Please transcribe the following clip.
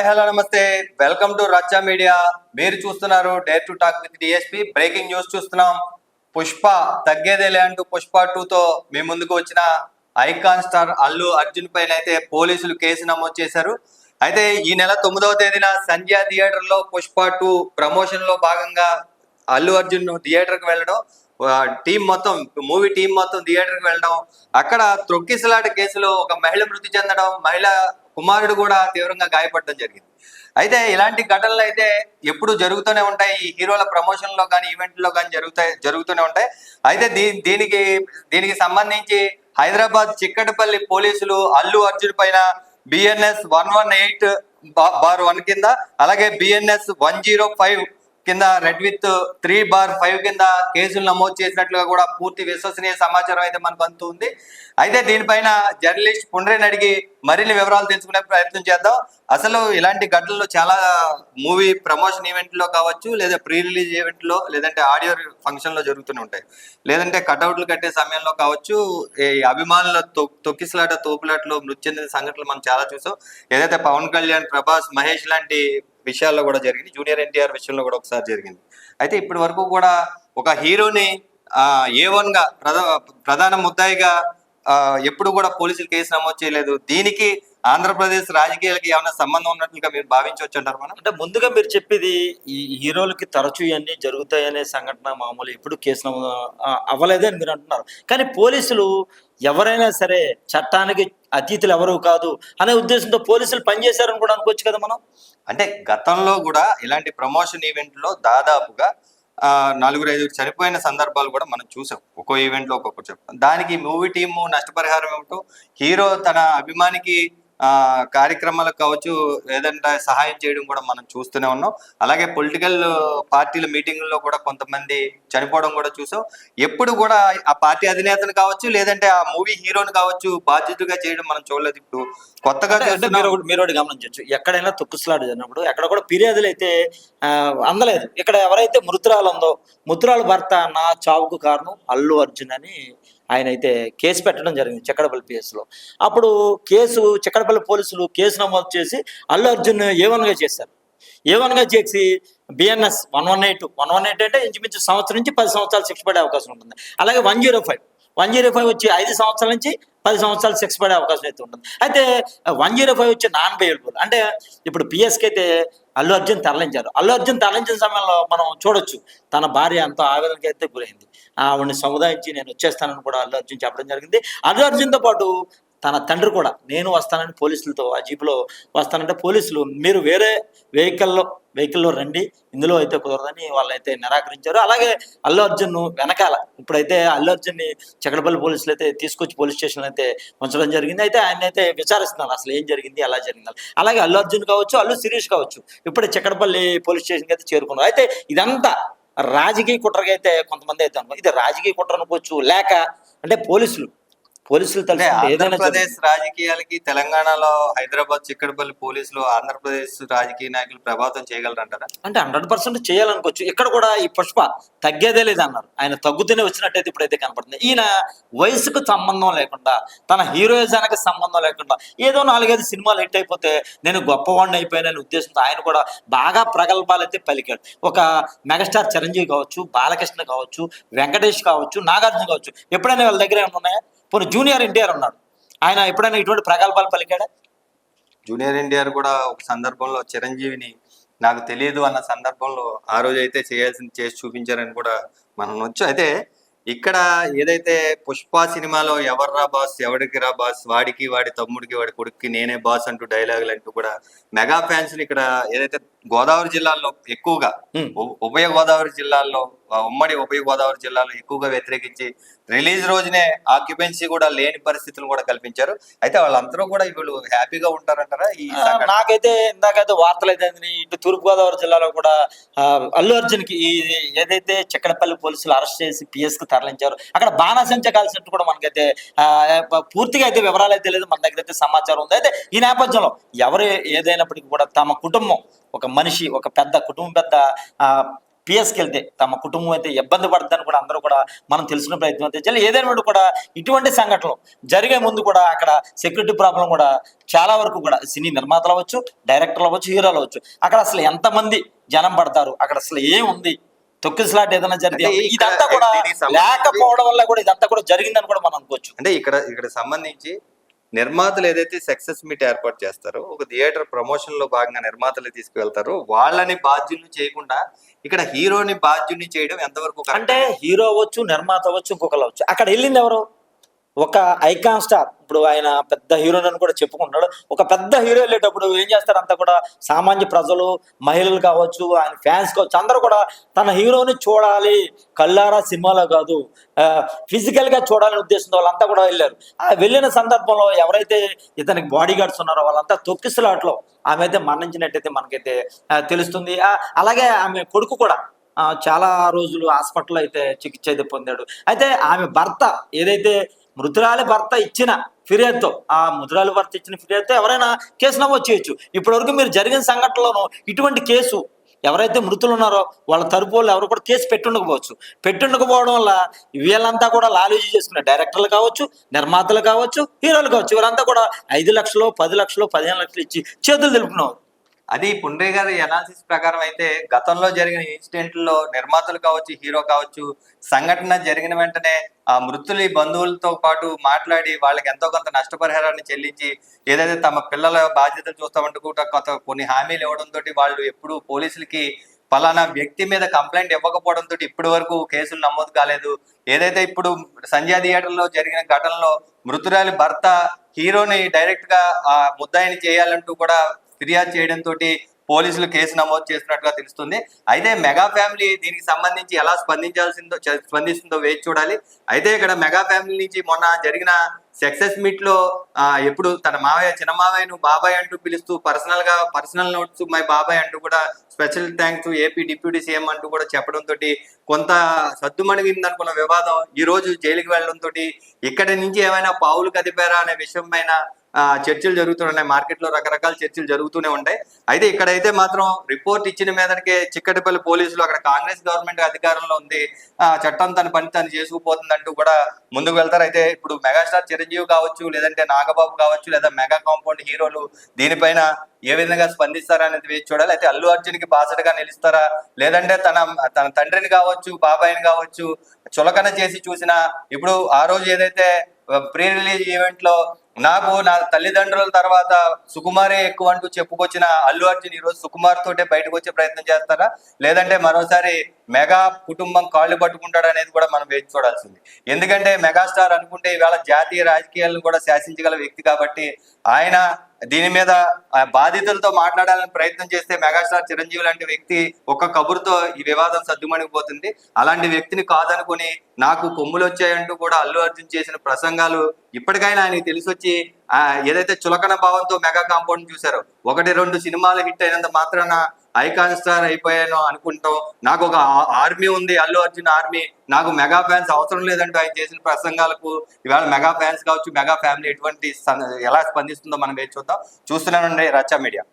Hi hello నమస్తే, welcome to రచ్చా media. మీరు చూస్తున్నారు dare to talk with DSP. Breaking news చూస్తున్నాం. పుష్ప తగ్గేదేలే అంటూ పుష్ప 2తో మీ ముందుకు వచ్చిన ఐకాన్ స్టార్ అల్లు అర్జున్ పైన అయితే పోలీసులు కేసు నమోదు చేశారు. అయితే ఈ నెల 9వ తేదీన సంధ్య థియేటర్ లో పుష్ప 2 ప్రమోషన్ లో భాగంగా అల్లు అర్జున్ థియేటర్ కి వెళ్ళడం, టీం మొత్తం మూవీ టీం మొత్తం థియేటర్ కి వెళ్ళడం, అక్కడ తొక్కిసలాట కేసులో ఒక మహిళ మృతి చెందడం, మహిళ కుమారుడు కూడా తీవ్రంగా గాయపడడం జరిగింది. అయితే ఇలాంటి ఘటనలు అయితే ఎప్పుడు జరుగుతూనే ఉంటాయి. ఈ హీరోల ప్రమోషన్ లో కానీ ఈవెంట్ లో కానీ జరుగుతూనే ఉంటాయి. అయితే దీనికి సంబంధించి హైదరాబాద్ చిక్కటపల్లి పోలీసులు అల్లు అర్జున్ పైన బిఎన్ఎస్ 118/1 కింద, అలాగే బిఎన్ఎస్ 105 కింద రెడ్ విత్ 3/5 కింద కేసులు నమోదు చేసినట్లుగా కూడా పూర్తి విశ్వసనీయ సమాచారం అయితే మనకు అందుతుంది. అయితే దీనిపైన జర్నలిస్ట్ పుండ్రేని అడిగి మరిన్ని వివరాలు తెలుసుకునే ప్రయత్నం చేద్దాం. అసలు ఇలాంటి ఘటనలు చాలా మూవీ ప్రమోషన్ ఈవెంట్ లో కావచ్చు, లేదా ప్రీ రిలీజ్ ఈవెంట్ లో, లేదంటే ఆడియో ఫంక్షన్ లో జరుగుతూనే ఉంటాయి, లేదంటే కటౌట్లు కట్టే సమయంలో కావచ్చు. ఈ అభిమానుల తొక్కిసలాట తోపులాటలో మృతి చెందిన సంఘటనలు మనం చాలా చూసాం. ఏదైతే పవన్ కళ్యాణ్, ప్రభాస్, మహేష్ లాంటి విషయాల్లో కూడా జరిగింది, జూనియర్ ఎన్టీఆర్ విషయంలో కూడా ఒకసారి జరిగింది. అయితే ఇప్పటి వరకు కూడా ఒక హీరోని A1 గా ప్రధాన ముద్దాయిగా ఎప్పుడు కూడా పోలీసులు కేసు నమోదు చేయలేదు. దీనికి ఆంధ్రప్రదేశ్ రాజకీయాలకి ఏమైనా సంబంధం ఉన్నట్లుగా మీరు భావించవచ్చు అంటారు? మనం అంటే ముందుగా మీరు చెప్పేది ఈ హీరోలకి తరచూ ఇవన్నీ జరుగుతాయనే సంఘటన మామూలు ఎప్పుడు కేసు నమోదు అవ్వలేదే అని మీరు అంటున్నారు. కానీ పోలీసులు ఎవరైనా సరే చట్టానికి అతీతులు ఎవరు కాదు అనే ఉద్దేశంతో పోలీసులు పనిచేశారని కూడా అనుకోవచ్చు కదా మనం. అంటే గతంలో కూడా ఇలాంటి ప్రమోషన్ ఈవెంట్ లో దాదాపుగా 4-5 చనిపోయిన సందర్భాలు కూడా మనం చూసాం. ఒక్కో ఈవెంట్ లో ఒక్కొక్కటి చెప్తాం. దానికి మూవీ టీము నష్టపరిహారం ఏమిటో, హీరో తన అభిమానికి కార్యక్రమాలకు కావచ్చు, ఏదంటే సహాయం చేయడం కూడా మనం చూస్తూనే ఉన్నాం. అలాగే పొలిటికల్ పార్టీల మీటింగుల్లో కూడా కొంతమంది చనిపోవడం కూడా చూసాం. ఎప్పుడు కూడా ఆ పార్టీ అధినేతను కావచ్చు, లేదంటే ఆ మూవీ హీరోని కావచ్చు బాధ్యతగా చేయడం మనం చూడలేదు. ఇప్పుడు కొత్తగా మీరు గమనించవచ్చు, ఎక్కడైనా తొక్కుసలాట జరిగినప్పుడు ఎక్కడ కూడా ఫిర్యాదులు అయితే అందలేదు. ఇక్కడ ఎవరైతే మృతురాలు భర్త నా చావుకు కారణం అల్లు అర్జున్ అని ఆయన అయితే కేసు పెట్టడం జరిగింది చిక్కడపల్లి పిఎస్లో. అప్పుడు చిక్కడపల్లి పోలీసులు కేసు నమోదు చేసి అల్లు అర్జున్ A1గా చేశారు. A1గా చేసి బిఎన్ఎస్ 118 అంటే ఇంచుమించు సంవత్సరం నుంచి 10 సంవత్సరాలు శిక్ష పడే అవకాశం ఉంటుంది. అలాగే 105 వచ్చి 5 సంవత్సరాల నుంచి 10 సంవత్సరాలు శిక్ష పడే అవకాశం అయితే ఉంటుంది. అయితే 105 వచ్చి నాన్ బెయిలబుల్. అంటే ఇప్పుడు పిఎస్కి అయితే అల్లు అర్జున్ తరలించారు. అల్లు అర్జున్ తరలించిన సమయంలో మనం చూడొచ్చు, తన భార్య ఎంతో ఆవేదనకి అయితే గురైంది. ఆవిడని సముదాయించి నేను వచ్చేస్తానని కూడా అల్లు అర్జున్ చెప్పడం జరిగింది. అల్లు అర్జున్తో పాటు తన తండ్రి కూడా నేను వస్తానని పోలీసులతో ఆ జీపులో వస్తానంటే పోలీసులు మీరు వేరే వెహికల్లో రండి, ఇందులో అయితే కుదరదని వాళ్ళైతే నిరాకరించారు. అలాగే అల్లు అర్జున్ వెనకాల ఇప్పుడైతే అల్లు అర్జున్ని చిక్కడపల్లి పోలీసులు అయితే తీసుకొచ్చి పోలీస్ స్టేషన్లో అయితే ఉంచడం జరిగింది. అయితే ఆయన అయితే విచారిస్తున్నారు అసలు ఏం జరిగింది, ఎలా జరిగింది. అలాగే అల్లు అర్జున్ కావచ్చు, అల్లు శిరీష్ కావచ్చు ఇప్పుడే చిక్కడపల్లి పోలీస్ స్టేషన్కి అయితే చేరుకున్నారు. అయితే ఇదంతా రాజకీయ కుట్రగా అయితే కొంతమంది అయితే అనుకో, ఇది రాజకీయ కుట్ర అనుకోవచ్చు, లేక అంటే పోలీసులు ఆంధ్రప్రదేశ్ రాజకీయాలకి తెలంగాణలో హైదరాబాద్ చిక్కడపల్లి పోలీసులు ఆంధ్రప్రదేశ్ రాజకీయ నాయకులు ప్రభావితం చేయగలరంటారా? అంటే 100% చేయాలనుకోవచ్చు. ఇక్కడ కూడా ఈ పుష్ప తగ్గేదే లేదన్నారు. ఆయన తగ్గుతూనే వచ్చినట్టయితే ఇప్పుడైతే కనపడుతుంది. ఈయన వయసుకు సంబంధం లేకుండా, తన హీరోయిజానికి సంబంధం లేకుండా ఏదో 4-5 సినిమాలు హిట్ అయిపోతే నేను గొప్పవాడిని అయిపోయాననే ఉద్దేశంతో ఆయన కూడా బాగా ప్రగల్భాలు అయితే పలికాడు. ఒక మెగాస్టార్ చిరంజీవి కావచ్చు, బాలకృష్ణ కావచ్చు, వెంకటేష్ కావచ్చు, నాగార్జున కావచ్చు, ఎప్పుడైనా వాళ్ళ దగ్గర ఏమన్నా ఉన్నాయా? పోనీ జూనియర్ ఎన్టీఆర్ ఉన్నాడు, ఆయన ఎప్పుడైనా ఇటువంటి ప్రగల్భాలు పలికాడా? జూనియర్ ఎన్టీఆర్ కూడా ఒక సందర్భంలో చిరంజీవిని నాకు తెలియదు అన్న సందర్భంలో ఆ రోజు అయితే చేయాల్సింది చేసి చూపించారని కూడా మనం వచ్చు. అయితే ఇక్కడ ఏదైతే పుష్ప సినిమాలో ఎవర్రా బాస్, ఎవడికి రా బాస్, వాడికి వాడి తమ్ముడికి వాడి కొడుక్కి నేనే బాస్ అంటూ డైలాగులు అంటూ కూడా మెగా ఫ్యాన్స్ ఇక్కడ ఏదైతే గోదావరి జిల్లాలో ఎక్కువగా ఉభయ గోదావరి జిల్లాల్లో ఉమ్మడి ఉభయ గోదావరి జిల్లాలో ఎక్కువగా వ్యతిరేకించి రిలీజ్ రోజునే ఆక్యుపెన్సీ కూడా లేని పరిస్థితులు కూడా కల్పించారు. అయితే వాళ్ళందరూ కూడా వీళ్ళు హ్యాపీగా ఉంటారంటారా? నాకైతే ఇందాకైతే వార్తలు అయితే ఇటు తూర్పు గోదావరి జిల్లాలో కూడా అల్లు అర్జున్ కి ఏదైతే చిక్కడపల్లి పోలీసులు అరెస్ట్ చేసి పిఎస్ కి తరలించారు, అక్కడ బాణాసంచ కాల్సినట్టు కూడా మనకైతే పూర్తిగా అయితే వివరాలు అయితే లేదు, మన దగ్గర అయితే సమాచారం ఉంది. అయితే ఈ నేపథ్యంలో ఎవరు ఏదైనప్పటికీ కూడా తమ కుటుంబం, ఒక మనిషి, ఒక పెద్ద కుటుంబం పెద్ద పిఎస్కి వెళ్తే తమ కుటుంబం అయితే ఇబ్బంది పడుతుందని కూడా అందరూ కూడా మనం తెలుసుకునే ప్రయత్నం అయితే చేయాలి. ఏదైనా కూడా ఇటువంటి సంఘటనలు జరిగే ముందు కూడా అక్కడ సెక్యూరిటీ ప్రాబ్లం కూడా చాలా వరకు కూడా సినీ నిర్మాతలు అవ్వచ్చు, డైరెక్టర్లు అవ్వచ్చు, హీరోలు అవ్వచ్చు, అక్కడ అసలు ఎంతమంది జనం పడతారు, అక్కడ అసలు ఏముంది, తొక్కిసలాట ఏదైనా జరిగింది, అంటే ఇక్కడ ఇదంతా కూడా దీనికి సంబంధించి- లేకపోవడం వల్ల కూడా ఇదంతా కూడా జరిగిందని కూడా మనం అనుకోవచ్చు. అంటే ఇక్కడ సంబంధించి నిర్మాతలు ఏదైతే సక్సెస్ మీట్ ఏర్పాటు చేస్తారో, ఒక థియేటర్ ప్రమోషన్ లో భాగంగా నిర్మాతలు తీసుకువెళ్తారో వాళ్ళని బాధ్యుల్ని చేయకుండా ఇక్కడ హీరోని బాధ్యుల్ని చేయడం ఎంతవరకు correct? అంటే హీరో అవ్వచ్చు, నిర్మాత అవ్వచ్చు, ఇంకొకరు అవ్వచ్చు, అక్కడ వెళ్ళింది ఎవరు? ఒక ఐకాన్ స్టార్. ఇప్పుడు ఆయన పెద్ద హీరోని అని కూడా చెప్పుకుంటున్నాడు. ఒక పెద్ద హీరో వెళ్ళేటప్పుడు ఏం చేస్తారు, అంతా కూడా సామాన్య ప్రజలు, మహిళలు కావచ్చు, ఆయన ఫ్యాన్స్ కావచ్చు, అందరూ కూడా తన హీరోని చూడాలి, కళ్ళారా సినిమాలో కాదు, ఫిజికల్ గా చూడాలనే ఉద్దేశంతో వాళ్ళంతా కూడా వెళ్ళారు. ఆ వెళ్ళిన సందర్భంలో ఎవరైతే ఇతనికి బాడీ గార్డ్స్ ఉన్నారో వాళ్ళంతా తొక్కిసలాట్లో ఆమె అయితే మరణించినట్టయితే మనకైతే తెలుస్తుంది. అలాగే ఆమె కొడుకు కూడా చాలా రోజులు హాస్పిటల్లో అయితే చికిత్స అయితే పొందాడు. అయితే ఆమె భర్త ఏదైతే మృతురాలి భర్త ఇచ్చిన ఫిర్యాదుతో, ఆ మృతురాలి భర్త ఇచ్చిన ఫిర్యాదుతో ఎవరైనా కేసు నమోదు చేయొచ్చు. ఇప్పటివరకు మీరు జరిగిన సంఘటనలోనూ ఇటువంటి కేసు ఎవరైతే మృతులు ఉన్నారో వాళ్ళ తరపు వాళ్ళు ఎవరు కూడా కేసు పెట్టుండకపోవడం వల్ల వీళ్ళంతా కూడా లాలూజీ చేసుకునే డైరెక్టర్లు కావచ్చు, నిర్మాతలు కావచ్చు, హీరోలు కావచ్చు, వీళ్ళంతా కూడా 5 లక్షలు, 10 లక్షలు, 15 లక్షలు ఇచ్చి చేతులు తెలుపుకున్నారు. అది పుండ్రే గారి అనాలిసిస్ ప్రకారం అయితే గతంలో జరిగిన ఇన్సిడెంట్లో నిర్మాతలు కావచ్చు, హీరో కావచ్చు, సంఘటన జరిగిన వెంటనే ఆ మృతులి బంధువులతో పాటు మాట్లాడి వాళ్ళకి ఎంతో కొంత నష్టపరిహారాన్ని చెల్లించి ఏదైతే తమ పిల్లల బాధ్యతలు చూస్తామంటూ కూడా కొన్ని హామీలు ఇవ్వడంతో వాళ్ళు ఎప్పుడు పోలీసులకి పలానా వ్యక్తి మీద కంప్లైంట్ ఇవ్వకపోవడంతో ఇప్పటి వరకు కేసులు నమోదు కాలేదు. ఏదైతే ఇప్పుడు సంధ్యా థియేటర్లో జరిగిన ఘటనలో మృతురాలి భర్త హీరోని డైరెక్ట్ గా ఆ ముద్దాయిని చేయాలంటూ కూడా ఫిర్యాదు చేయడంతో పోలీసులు కేసు నమోదు చేస్తున్నట్టుగా తెలుస్తుంది. అయితే మెగా ఫ్యామిలీ దీనికి సంబంధించి ఎలా స్పందిస్తుందో వేచి చూడాలి. అయితే ఇక్కడ మెగా ఫ్యామిలీ నుంచి మొన్న జరిగిన సక్సెస్ మీట్ లో ఎప్పుడు తన మావయ్య, చిన్న మావయ్యను బాబాయ్ అంటూ పిలుస్తూ పర్సనల్ నోట్స్ మై బాబాయ్ అంటూ కూడా special thanks AP deputy CM అంటూ కూడా చెప్పడంతో కొంత సద్దుమణిగిందనుకున్న వివాదం ఈ రోజు జైలుకి వెళ్లడంతో ఇక్కడి నుంచి ఏమైనా పావులు కదిపారా అనే విషయం పైన చర్చలు జరుగుతున్నాయి. మార్కెట్ లో రకరకాల చర్చలు జరుగుతూనే ఉంటాయి. అయితే ఇక్కడైతే మాత్రం రిపోర్ట్ ఇచ్చిన మీదకే చిక్కటిపల్లి పోలీసులు అక్కడ కాంగ్రెస్ గవర్నమెంట్ అధికారంలో ఉంది, చట్టం తన పని తను చేసుకుపోతుంది అంటూ కూడా ముందుకు వెళ్తారు. అయితే ఇప్పుడు మెగాస్టార్ చిరంజీవి కావచ్చు, లేదంటే నాగబాబు కావచ్చు, లేదా మెగా కాంపౌండ్ హీరోలు దీనిపైన ఏ విధంగా స్పందిస్తారా అనేది వేచి చూడాలి. అయితే అల్లు అర్జున్ కి బాసటగా నిలుస్తారా, లేదంటే తన తండ్రిని కావచ్చు, బాబాయిని కావచ్చు చులకన చేసి చూసిన ఇప్పుడు ఆ రోజు ఏదైతే ప్రీ రిలీజ్ ఈవెంట్ లో నాకు నా తల్లిదండ్రుల తర్వాత సుకుమారే ఎక్కువ అంటూ చెప్పుకొచ్చిన అల్లు అర్జున్ ఈరోజు సుకుమార్ తోటే బయటకు వచ్చే ప్రయత్నం చేస్తారా, లేదంటే మరోసారి మెగా కుటుంబం కాళ్ళు పట్టుకుంటాడు అనేది కూడా మనం వేచి చూడాల్సింది. ఎందుకంటే మెగాస్టార్ అనుకుంటే ఇవాళ జాతీయ రాజకీయాలను కూడా శాసించగల వ్యక్తి కాబట్టి ఆయన దీని మీద బాధితులతో మాట్లాడాలని ప్రయత్నం చేస్తే మెగాస్టార్ చిరంజీవి లాంటి వ్యక్తి ఒక కబురుతో ఈ వివాదం సద్దుమణిగిపోతుంది. అలాంటి వ్యక్తిని కాదనుకుని నాకు కొమ్ములు వచ్చాయంటూ కూడా అల్లు అర్జున్ చేసిన ప్రసంగాలు ఇప్పటికైనా ఆయనకి తెలిసొచ్చి ఏదైతే చులకన భావంతో మెగా కాంపౌండ్ చూశారో 1-2 సినిమాలు హిట్ అయినంత మాత్రాన ఐకాన్ స్టార్ అయిపోయాను అనుకుంటాం, నాకు ఒక ఆర్మీ ఉంది, అల్లు అర్జున్ ఆర్మీ, నాకు మెగా ఫ్యాన్స్ అవసరం లేదంటూ ఆయన చేసిన ప్రసంగాలకు ఇవాళ మెగా ఫ్యాన్స్ కావచ్చు, మెగా ఫ్యామిలీ ఎలా స్పందిస్తుందో మనం వేచి చూద్దాం. చూస్తున్నానండి రచ్చా మీడియా.